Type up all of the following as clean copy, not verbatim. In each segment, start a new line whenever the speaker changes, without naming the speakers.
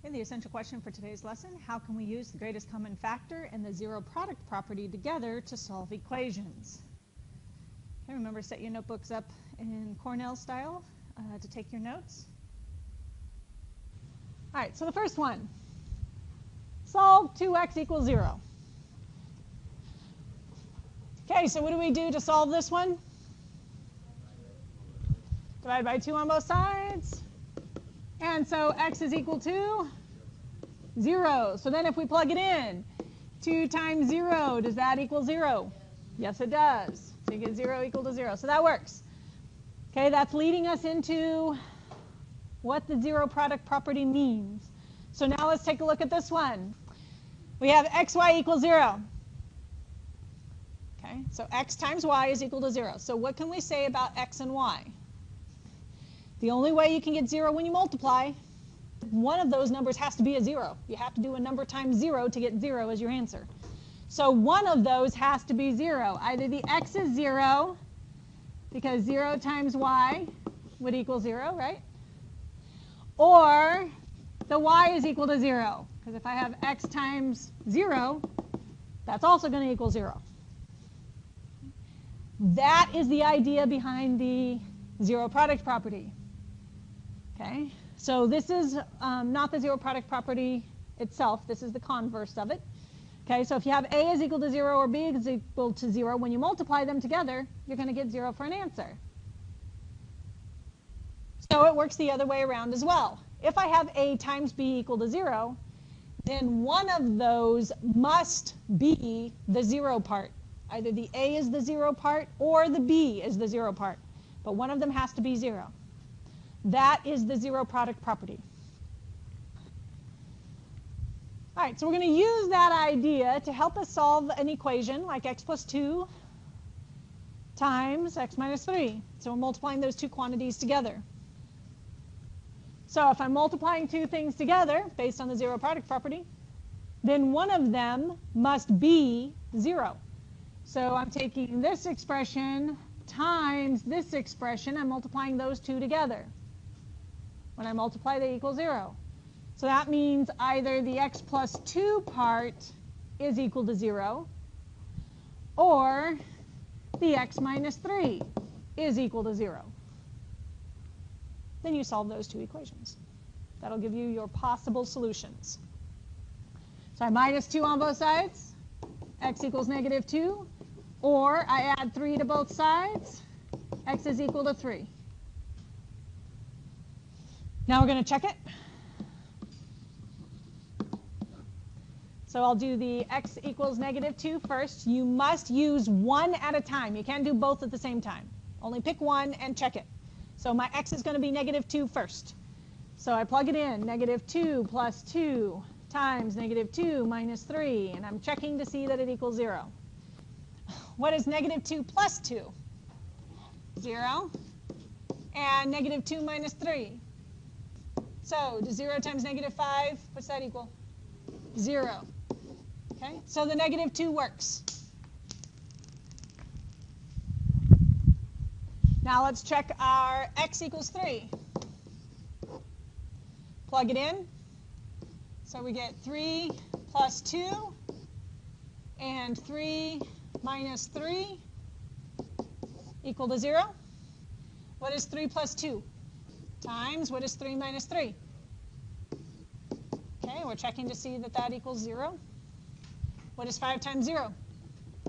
And the essential question for today's lesson, how can we use the greatest common factor and the zero product property together to solve equations? Okay, remember, set your notebooks up in Cornell style to take your notes. All right, so the first one, solve 2x equals 0. Okay, so what do we do to solve this one? Divide by 2 on both sides. And so x is equal to 0. So then if we plug it in, 2 times 0, does that equal 0? Yes, it does. So you get 0 equal to 0. So that works. Okay, that's leading us into what the zero product property means. So now let's take a look at this one. We have xy equals 0. Okay, so x times y is equal to 0. So what can we say about x and y? The only way you can get 0 when you multiply, one of those numbers has to be a 0. You have to do a number times 0 to get 0 as your answer. So one of those has to be 0. Either the x is 0, because 0 times y would equal 0, right? Or the y is equal to 0, because if I have x times 0, that's also going to equal 0. That is the idea behind the zero product property. Okay, so this is not the zero product property itself. This is the converse of it. Okay, so if you have a is equal to 0 or b is equal to 0, when you multiply them together, you're going to get 0 for an answer. So it works the other way around as well. If I have a times b equal to 0, then one of those must be the 0 part. Either the a is the 0 part or the b is the 0 part. But one of them has to be 0. That is the zero product property. All right, so we're going to use that idea to help us solve an equation like x plus 2 times x minus 3. So we're multiplying those two quantities together. So if I'm multiplying two things together based on the zero product property, then one of them must be 0. So I'm taking this expression times this expression. I'm multiplying those two together. When I multiply, they equal 0. So that means either the x plus 2 part is equal to 0, or the x minus 3 is equal to 0. Then you solve those two equations. That'll give you your possible solutions. So I minus 2 on both sides, x equals negative 2, or I add 3 to both sides, x is equal to 3. Now we're going to check it. So I'll do the x equals negative 2 first. You must use one at a time. You can't do both at the same time. Only pick one and check it. So my x is going to be negative 2 first. So I plug it in, negative 2 plus 2 times negative 2 minus 3. And I'm checking to see that it equals 0. What is negative 2 plus 2? 0. And negative 2 minus 3. So does 0 times negative 5, what's that equal? 0. Okay, so the negative 2 works. Now let's check our x equals 3. Plug it in. So we get 3 plus 2 and 3 minus 3 equal to 0. What is 3 plus 2? Times, what is 3 minus 3? Okay, we're checking to see that that equals 0. What is 5 times 0?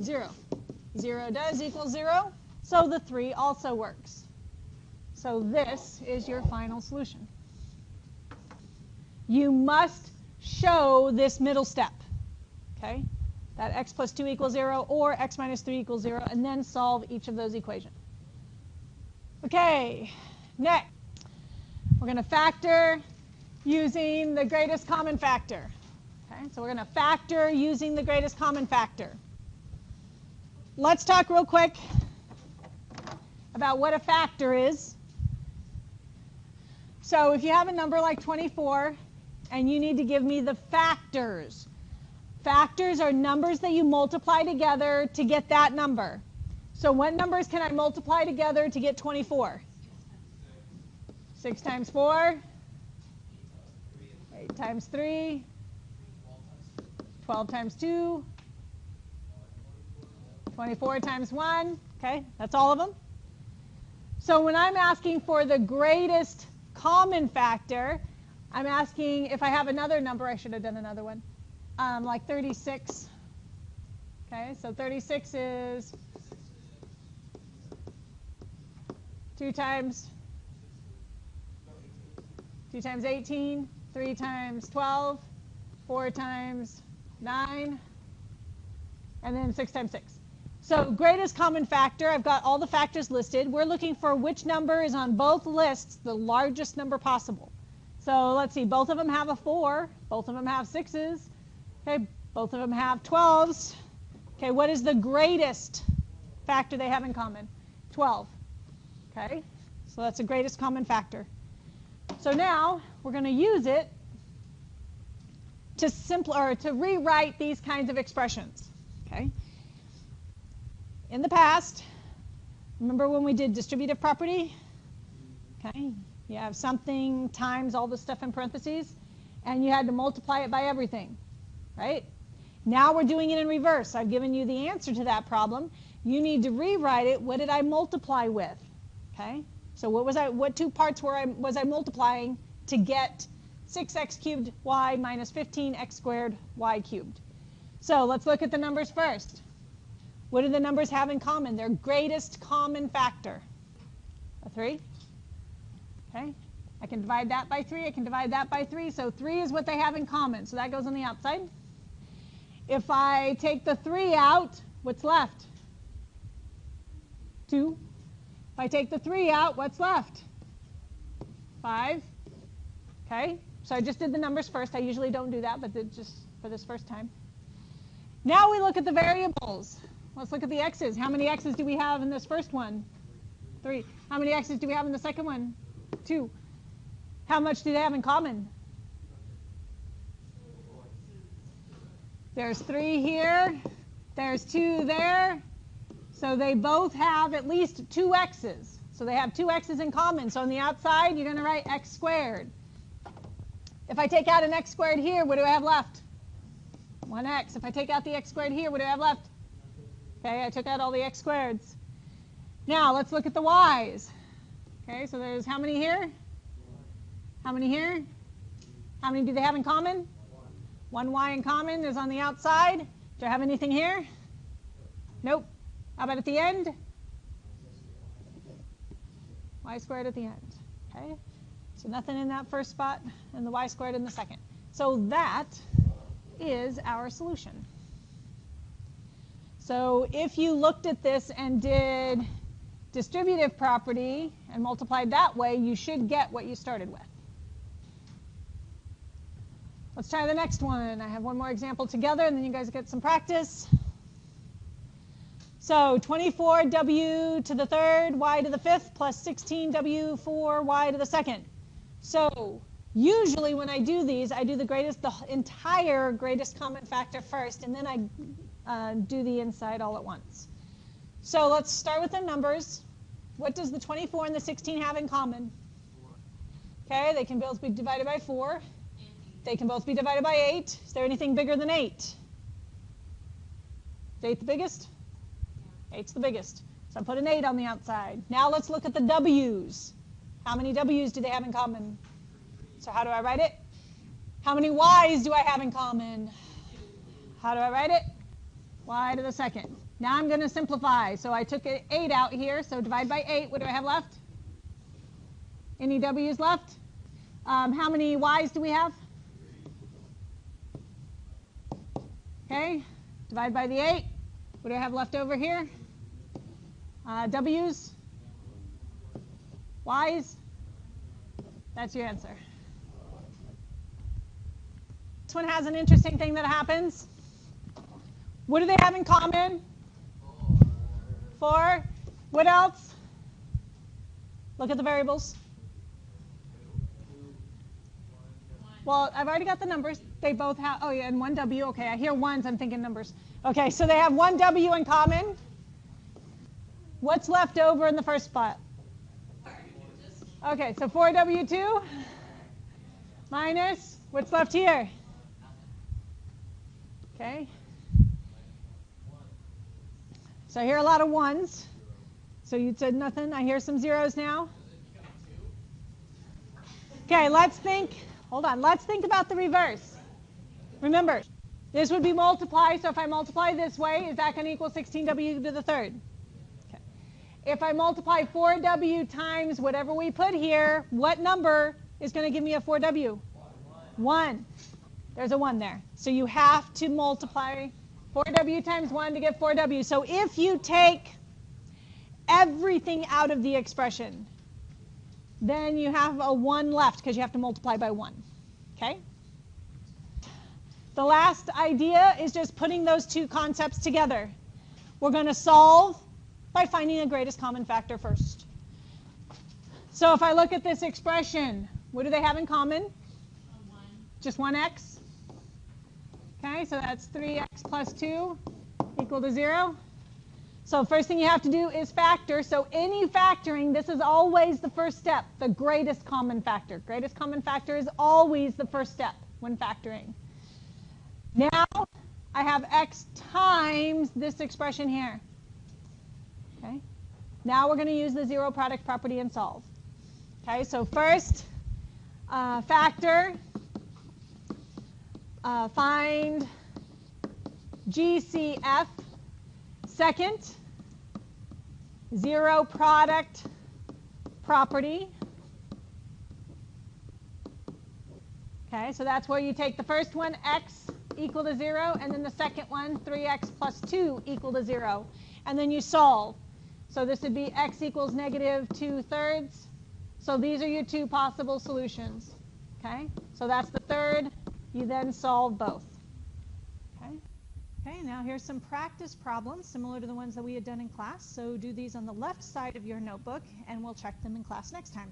0. 0 does equal 0, so the 3 also works. So this is your final solution. You must show this middle step, okay? That x plus 2 equals 0 or x minus 3 equals 0, and then solve each of those equations. Okay, next. We're going to factor using the greatest common factor. Okay, so we're going to factor using the greatest common factor. Let's talk real quick about what a factor is. So if you have a number like 24 and you need to give me the factors. Factors are numbers that you multiply together to get that number. So what numbers can I multiply together to get 24? 6 times 4? 8 times 3, 12 times 2, 24 times 1. Okay, that's all of them. So when I'm asking for the greatest common factor, I'm asking if I have another number. I should have done another one, like 36. Okay, so 36 is 2 times 18, 3 times 12, 4 times 9, and then 6 times 6. So greatest common factor, I've got all the factors listed. We're looking for which number is on both lists the largest number possible. So let's see, both of them have a 4, both of them have 6s, okay, both of them have 12s. Okay, what is the greatest factor they have in common? 12. Okay, so that's the greatest common factor. So now we're going to use it to rewrite these kinds of expressions. Okay. In the past, remember when we did distributive property? Okay, you have something times all the stuff in parentheses, and you had to multiply it by everything, right? Now we're doing it in reverse. I've given you the answer to that problem. You need to rewrite it. What did I multiply with? Okay, so what two parts was I multiplying to get 6x cubed y minus 15x squared y cubed? So let's look at the numbers first. What do the numbers have in common? Their greatest common factor. A 3. Okay, I can divide that by 3. I can divide that by 3. So 3 is what they have in common. So that goes on the outside. If I take the 3 out, what's left? 2. If I take the 3 out, what's left? 5. Okay, so I just did the numbers first. I usually don't do that, but just for this first time. Now we look at the variables. Let's look at the x's. How many x's do we have in this first one? 3. How many x's do we have in the second one? 2. How much do they have in common? There's 3 here. There's 2 there. So they both have at least 2 x's. So they have 2 x's in common. So on the outside, you're going to write x squared. If I take out an x squared here, what do I have left? 1x. If I take out the x squared here, what do I have left? Okay, I took out all the x squareds. Now let's look at the y's. Okay, so there's how many here? How many here? How many do they have in common? 1 y in common is on the outside. Do I have anything here? Nope. How about at the end? Y squared at the end. Okay, so nothing in that first spot and the y squared in the second. So that is our solution. So if you looked at this and did distributive property and multiplied that way, you should get what you started with. Let's try the next one. I have one more example together, and then you guys get some practice. So 24w to the third, y to the fifth, plus 16w for y to the second. So usually when I do these, I do the entire greatest common factor first, and then I do the inside all at once. So let's start with the numbers. What does the 24 and the 16 have in common? Okay, they can both be divided by 4. They can both be divided by 8. Is there anything bigger than 8? Is 8 the biggest? 8's the biggest. So I put an 8 on the outside. Now let's look at the w's. How many w's do they have in common? So how do I write it? How many y's do I have in common? How do I write it? Y to the second. Now I'm going to simplify. So I took an 8 out here. So divide by 8. What do I have left? Any w's left? How many y's do we have? Okay. Divide by the 8. What do I have left over here? W's? Y's? That's your answer. This one has an interesting thing that happens. What do they have in common? 4. What else? Look at the variables. Well, I've already got the numbers. They both have, oh yeah, and 1 W. Okay, I hear ones, I'm thinking numbers. Okay, so they have 1 W in common. What's left over in the first spot? Okay, so 4W2. minus, what's left here? Okay. So I hear a lot of ones. So you said nothing. I hear some zeros now. Okay, let's think. Hold on. Let's think about the reverse. Remember, this would be multiply. So if I multiply this way, is that going to equal 16w to the third? Okay. If I multiply 4w times whatever we put here, what number is going to give me a 4w? 1. There's a 1 there. So you have to multiply 4w times 1 to get 4w. So if you take everything out of the expression, then you have a 1 left because you have to multiply by 1. Okay? The last idea is just putting those two concepts together. We're going to solve by finding the greatest common factor first. So if I look at this expression, what do they have in common?
1.
Just 1x. Okay, so that's 3x plus 2 equal to 0. So first thing you have to do is factor. So any factoring, this is always the first step, the greatest common factor. Greatest common factor is always the first step when factoring. Now I have x times this expression here. Okay. Now we're going to use the zero product property and solve. Okay, so first factor, find GCF. Second, zero product property. Okay, so that's where you take the first one, x equal to 0, and then the second one, 3x plus 2 equal to 0. And then you solve. So this would be x equals negative 2/3. So these are your two possible solutions. Okay, so that's the third. You then solve both. Okay, now here's some practice problems similar to the ones that we had done in class. So do these on the left side of your notebook, and we'll check them in class next time.